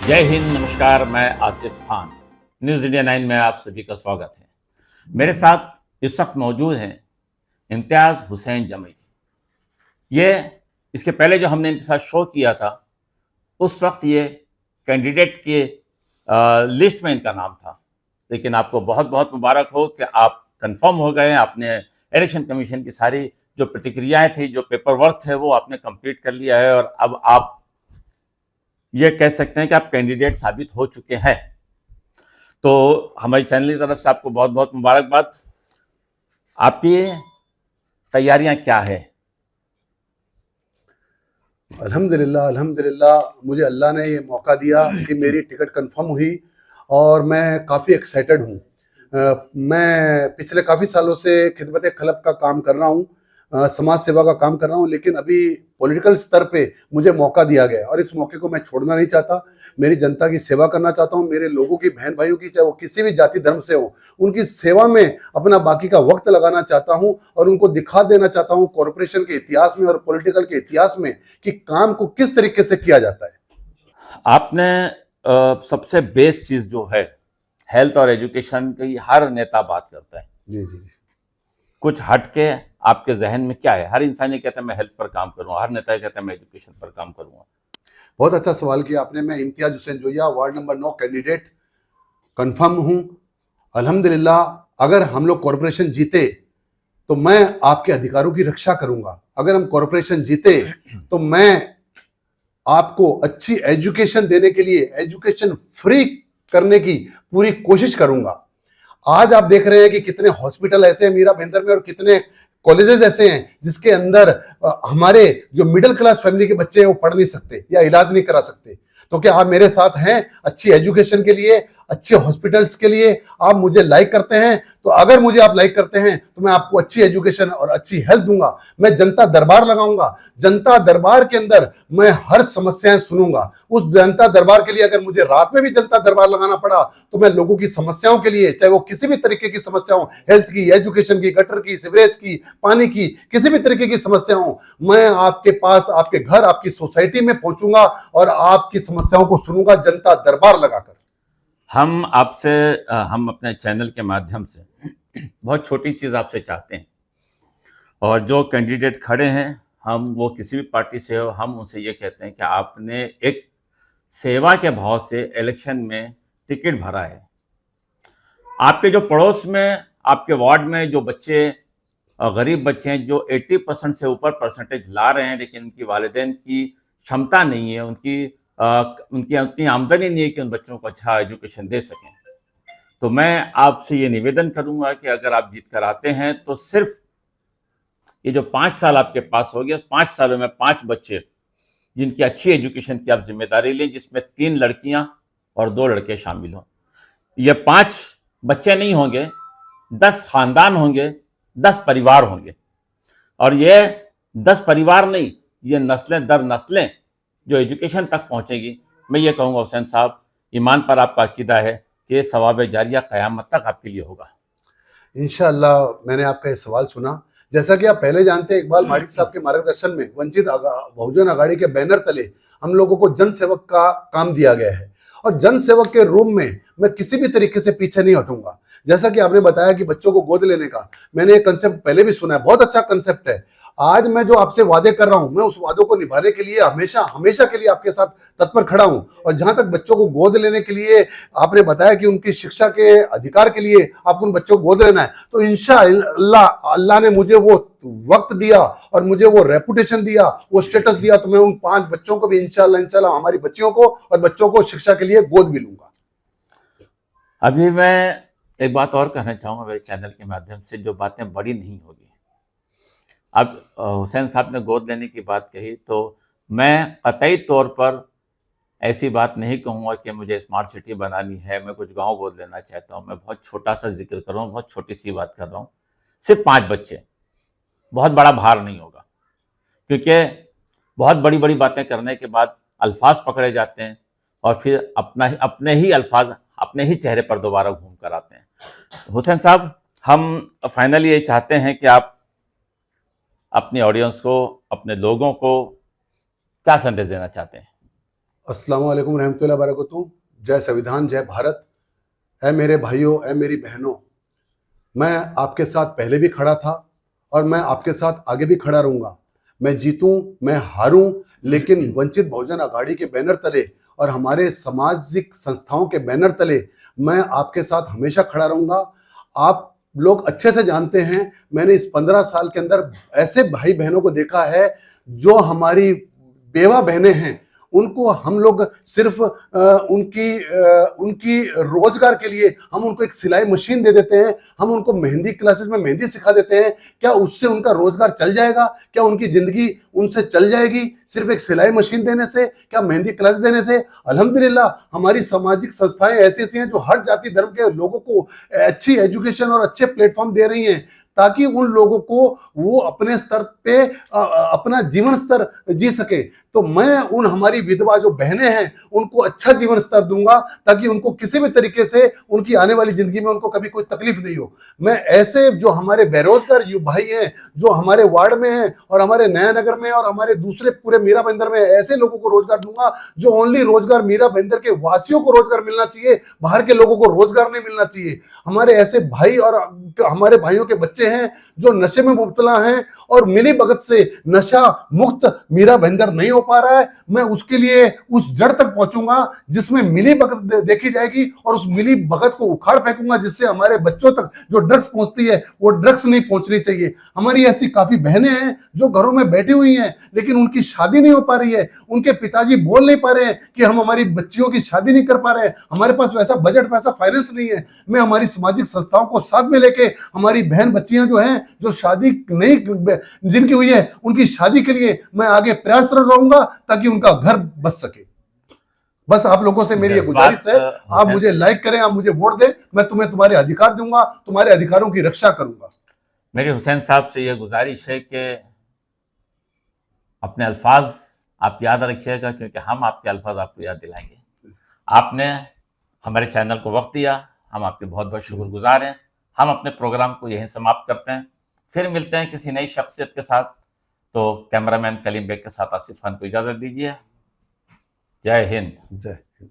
जय हिंद, नमस्कार। मैं आसिफ खान, न्यूज़ इंडिया 9 में आप सभी का स्वागत है। मेरे साथ इस वक्त मौजूद हैं इम्तियाज़ हुसैन जमी। ये इसके पहले जो हमने इनके साथ शो किया था उस वक्त ये कैंडिडेट के लिस्ट में इनका नाम था, लेकिन आपको बहुत बहुत मुबारक हो कि आप कंफर्म हो गए। आपने इलेक्शन कमीशन की सारी जो प्रतिक्रियाएं थी, जो पेपर वर्क है, वो आपने कंप्लीट कर लिया है और अब आप ये कह सकते हैं कि आप कैंडिडेट साबित हो चुके हैं। तो हमारी चैनल की तरफ से आपको बहुत बहुत मुबारकबाद। आपकी तैयारियां क्या है? अल्हम्दुलिल्लाह अल्हम्दुलिल्लाह, मुझे अल्लाह ने ये मौका दिया कि मेरी टिकट कंफर्म हुई और मैं काफ़ी एक्साइटेड हूँ। मैं पिछले काफ़ी सालों से खिदमत खलक का काम कर रहा हूँ, समाज सेवा का काम कर रहा हूँ, लेकिन अभी पॉलिटिकल स्तर पे मुझे मौका दिया गया और इस मौके को मैं छोड़ना नहीं चाहता। मेरी जनता की सेवा करना चाहता हूँ, मेरे लोगों की, बहन भाइयों की, चाहे वो किसी भी जाति धर्म से हो, उनकी सेवा में अपना बाकी का वक्त लगाना चाहता हूँ और उनको दिखा देना चाहता हूँ कॉरपोरेशन के इतिहास में और पॉलिटिकल के इतिहास में कि काम को किस तरीके से किया जाता है। आपने सबसे बेस चीज जो है हेल्थ और एजुकेशन की हर नेता बात करता है, जी जी। कुछ हटके आपके जहन में क्या है? हर इंसान ये कहता है मैं हेल्थ पर काम करूंगा, हर नेता कहता है मैं एजुकेशन पर काम करूंगा। बहुत अच्छा सवाल किया आपने। मैं Imtiaz Hussain Zoya, ward number 9 candidate confirm हूँ। अल्हम्दुलिल्लाह, अगर हम लोग कॉरपोरेशन जीते तो मैं आपके अधिकारों की रक्षा करूंगा। अगर हम कॉरपोरेशन जीते तो मैं आपको अच्छी एजुकेशन देने के लिए एजुकेशन फ्री करने की पूरी कोशिश करूंगा। आज आप देख रहे हैं कि कितने हॉस्पिटल ऐसे हैं मीरा भाईंदर में और कितने कॉलेजेस ऐसे हैं जिसके अंदर हमारे जो मिडिल क्लास फैमिली के बच्चे हैं वो पढ़ नहीं सकते या इलाज नहीं करा सकते। तो क्या आप मेरे साथ हैं अच्छी एजुकेशन के लिए, अच्छे हॉस्पिटल्स के लिए? आप मुझे लाइक करते हैं तो अगर मुझे आप लाइक करते हैं तो मैं आपको अच्छी एजुकेशन और अच्छी हेल्थ दूंगा। मैं जनता दरबार लगाऊंगा। जनता दरबार के अंदर मैं हर समस्याएं सुनूंगा। उस जनता दरबार के लिए अगर मुझे रात में भी जनता दरबार लगाना पड़ा तो मैं लोगों की समस्याओं के लिए, चाहे वो किसी भी तरीके की समस्या हो, हेल्थ की, एजुकेशन की, गटर की, सीवरेज की, पानी की, किसी भी तरीके की समस्या हो, मैं आपके पास, आपके घर, आपकी सोसाइटी में पहुंचूंगा और आपकी समस्याओं को सुनूंगा जनता दरबार लगाकर। हम आपसे हम अपने चैनल के माध्यम से बहुत छोटी चीज़ आपसे चाहते हैं, और जो कैंडिडेट खड़े हैं, हम वो किसी भी पार्टी से हो, हम उनसे ये कहते हैं कि आपने एक सेवा के भाव से इलेक्शन में टिकट भरा है। आपके जो पड़ोस में, आपके वार्ड में जो बच्चे, गरीब बच्चे हैं, जो 80% से ऊपर परसेंटेज ला रहे हैं, लेकिन उनकी वालिदैन की क्षमता नहीं है, उनकी उतनी आमदनी नहीं है कि उन बच्चों को अच्छा एजुकेशन दे सकें। तो मैं आपसे ये निवेदन करूंगा कि अगर आप जीत कर आते हैं तो सिर्फ ये जो 5 साल आपके पास हो गया, 5 सालों में 5 बच्चे जिनकी अच्छी एजुकेशन की आप जिम्मेदारी लें, जिसमें 3 लड़कियां और 2 लड़के शामिल हों। ये 5 बच्चे नहीं होंगे, 10 खानदान होंगे, 10 परिवार होंगे। और ये 10 परिवार नहीं, ये नस्लें दर नस्लें जो एजुकेशन तक पहुंचेगी। मैं ये कहूँगा हुसैन साहब, ईमान पर आपका अकीदा है कि सवाब जारिया क़यामत तक आपके लिए होगा। इंशाअल्लाह। मैंने आपका ये सवाल सुना। जैसा कि आप पहले जानते हैं, इकबाल मालिक साहब के मार्गदर्शन में वंचित बहुजन अघाड़ी के बैनर तले हम लोगों को जन सेवक का काम दिया गया है और जन सेवक के रूम में मैं किसी भी तरीके से पीछे नहीं हटूंगा। जैसा कि आपने बताया कि बच्चों को गोद लेने का, मैंने ये कंसेप्ट पहले भी सुना है, बहुत अच्छा कंसेप्ट है। आज मैं जो आपसे वादे कर रहा हूं, मैं उस वादों को निभाने के लिए हमेशा हमेशा के लिए आपके साथ तत्पर खड़ा हूं। और जहां तक बच्चों को गोद लेने के लिए आपने बताया कि उनकी शिक्षा के अधिकार के लिए आपको उन बच्चों को गोद लेना है, तो इंशाअल्लाह अल्लाह ने मुझे वो वक्त दिया और मुझे वो रेपुटेशन दिया, वो स्टेटस दिया, तो मैं उन 5 बच्चों को भी इंशाअल्लाह इंशाअल्लाह हमारी बच्चियों को और बच्चों को शिक्षा के लिए गोद भी लूंगा। अभी मैं एक बात और कहना चाहूँगा मेरे चैनल के माध्यम से, जो बातें बड़ी नहीं होगी। अब हुसैन साहब ने गोद लेने की बात कही, तो मैं कतई तौर पर ऐसी बात नहीं कहूँगा कि मुझे स्मार्ट सिटी बनानी है, मैं कुछ गांव गोद लेना चाहता हूँ। मैं बहुत छोटा सा जिक्र कर रहा हूँ, बहुत छोटी सी बात कर रहा हूँ। सिर्फ 5 बच्चे, बहुत बड़ा भार नहीं होगा, क्योंकि बहुत बड़ी बड़ी बातें करने के बाद अल्फाज पकड़े जाते हैं और फिर अपने ही अल्फाज अपने ही चेहरे पर दोबारा घूम कर आते हैं। हुसैन साहब, हम फाइनली ये चाहते हैं कि आप अपनी ऑडियंस को, अपने लोगों को क्या संदेश देना चाहते हैं? अस्सलाम वालेकुम रहमतुल्लाहि व बरकातहू। जय संविधान, जय भारत। ऐ मेरे भाइयों, ऐ मेरी बहनों, मैं आपके साथ पहले भी खड़ा था और मैं आपके साथ आगे भी खड़ा रहूंगा। मैं जीतूं, मैं हारूं, लेकिन वंचित बहुजन अघाड़ी के बैनर तले और हमारे सामाजिक संस्थाओं के बैनर तले मैं आपके साथ हमेशा खड़ा रहूंगा। आप लोग अच्छे से जानते हैं, मैंने इस 15 साल के अंदर ऐसे भाई बहनों को देखा है जो हमारी बेवा बहनें हैं, उनको हम लोग सिर्फ उनकी रोजगार के लिए हम उनको एक सिलाई मशीन दे देते हैं, हम उनको मेहंदी क्लासेस में मेहंदी सिखा देते हैं। क्या उससे उनका रोजगार चल जाएगा? क्या उनकी जिंदगी उनसे चल जाएगी सिर्फ एक सिलाई मशीन देने से, क्या मेहंदी क्लास देने से? अल्हम्दुलिल्लाह हमारी सामाजिक संस्थाएं ऐसी ऐसी हैं जो हर जाति धर्म के लोगों को अच्छी एजुकेशन और अच्छे प्लेटफॉर्म दे रही हैं, ताकि उन लोगों को वो अपने स्तर पे अपना जीवन स्तर जी सके। तो मैं उन हमारी विधवा जो बहनें हैं उनको अच्छा जीवन स्तर दूंगा, ताकि उनको किसी भी तरीके से उनकी आने वाली जिंदगी में उनको कभी कोई तकलीफ नहीं हो। मैं ऐसे जो हमारे बेरोजगार भाई हैं जो हमारे वार्ड में हैं और हमारे नया नगर में और हमारे दूसरे पूरे मीरा बंदर में, ऐसे लोगों को रोजगार दूंगा जो ओनली रोजगार मीरा बंदर के वासियों को रोजगार मिलना चाहिए, बाहर के लोगों को रोजगार नहीं मिलना चाहिए। हमारे ऐसे भाई और हमारे भाइयों के बच्चे हैं जो नशे में मुब्तला हैं और मिली भगत से नशा मुक्त मीरा बंदर नहीं हो पा रहा है। मैं उसके लिए उस जड़ तक पहुंचूंगा जिसमें मिली भगत देखी जाएगी और उस मिली भगत को उखाड़ फेंकूंगा, जिससे हमारे बच्चों तक जो ड्रग्स पहुंचती है वो ड्रग्स नहीं पहुंचनी चाहिए। हमारी ऐसी काफी बहनें हैं जो घरों में बैठी हुई हैं लेकिन उनकी शादी नहीं हो पा रही है, उनके पिताजी बोल नहीं पा रहे हैं कि हम हमारी बच्चियों की शादी नहीं कर पा रहे हैं, हमारे पास वैसा बजट वैसा फाइनेंस नहीं है। मैं हमारी सामाजिक संस्थाओं को साथ में लेके हमारी बहन बच्चियां जो हैं जो शादी नहीं जिनकी हुई है उनकी शादी के लिए मैं आगे प्रयासरत रहूंगा ताकि उनका घर बच सके। बस आप लोगों से मेरी ये गुजारिश है, आप मुझे लाइक करें, आप मुझे वोट दें, मैं तुम्हें तुम्हारे अधिकार दूंगा, तुम्हारे अधिकारों की रक्षा करूंगा। मेरी हुसैन साहब से यह गुजारिश है कि अपने अल्फाज आप याद रखिएगा, क्योंकि हम आपके अल्फाज आपको याद दिलाएंगे। आपने हमारे चैनल को वक्त दिया, हम आपके बहुत बहुत शुक्रगुजार हैं। हम अपने प्रोग्राम को यहीं समाप्त करते हैं, फिर मिलते हैं किसी नई शख्सियत के साथ। तो कैमरामैन कलीम बेग के साथ आसिफ खान को इजाज़त दीजिए। जय हिंद। जय हिंद।